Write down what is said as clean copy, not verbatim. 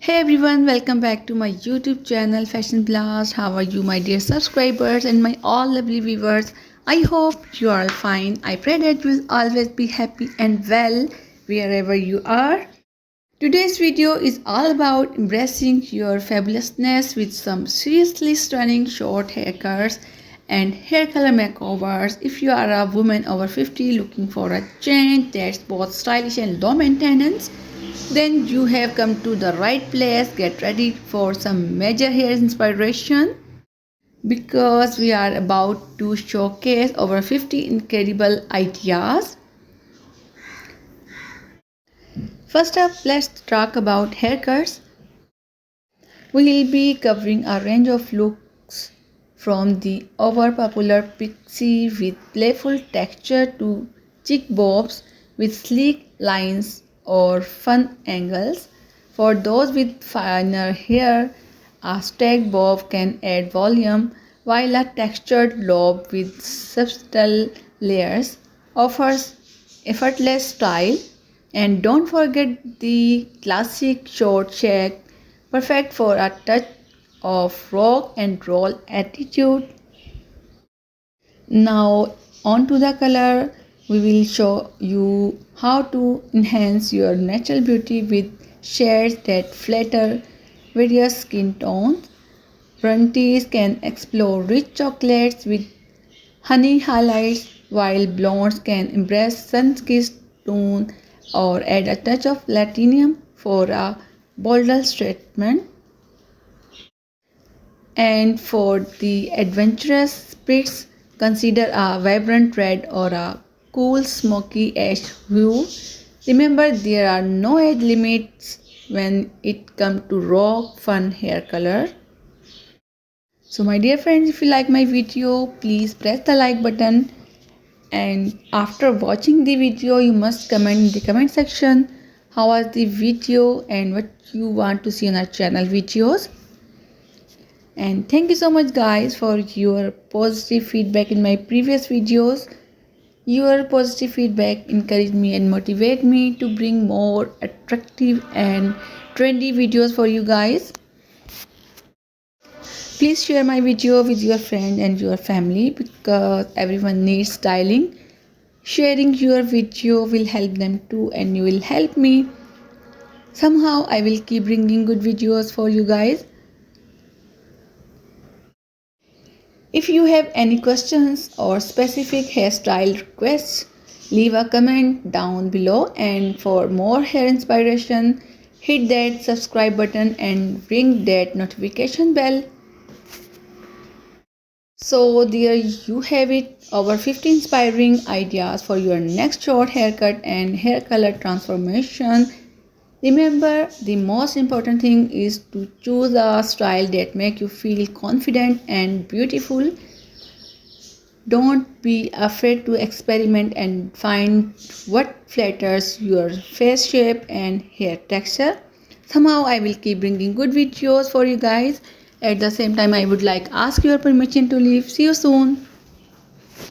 Hey everyone, welcome back to my YouTube channel Fashion Blast. How are you, my dear subscribers and my all lovely viewers? I hope you are all fine. I pray that you will always be happy and well wherever you are. Today's video is all about embracing your fabulousness with some seriously stunning short haircuts and hair color makeovers. If you are a woman over 50 looking for a change that's both stylish and low maintenance, then you have come to the right place. Get ready for some major hair inspiration because we are about to showcase over 50 incredible ideas. First up, let's talk about haircuts. We will be covering a range of looks from the over popular pixie with playful texture to chic bobs with sleek lines or fun angles. For those with finer hair, a stacked bob can add volume, while a textured lob with subtle layers offers effortless style. And don't forget the classic short shake, perfect for a touch of rock and roll attitude. Now on to the color. We will show you how to enhance your natural beauty with shades that flatter various skin tones. Brunties can explore rich chocolates with honey highlights, while blondes can embrace sun-kissed tone or add a touch of platinum for a bolder statement. And for the adventurous spirits, consider a vibrant red or a cool smoky ash hue. Remember, there are no age limits when it comes to raw, fun hair color. So my dear friends, if you like my video, please press the like button. And after watching the video, you must comment in the comment section how was the video and what you want to see on our channel videos. And thank you so much guys for your positive feedback in my previous videos. Your positive feedback encouraged me and motivate me to bring more attractive and trendy videos for you guys. Please share my video with your friend and your family because everyone needs styling. Sharing your video will help them too, and you will help me. Somehow I will keep bringing good videos for you guys. If you have any questions or specific hairstyle requests, leave a comment down below, and for more hair inspiration, hit that subscribe button and ring that notification bell. So there you have it, over 50 inspiring ideas for your next short haircut and hair color transformation. Remember, the most important thing is to choose a style that makes you feel confident and beautiful. Don't be afraid to experiment and find what flatters your face shape and hair texture. Somehow I will keep bringing good videos for you guys. At the same time, I would like ask your permission to leave. See you soon.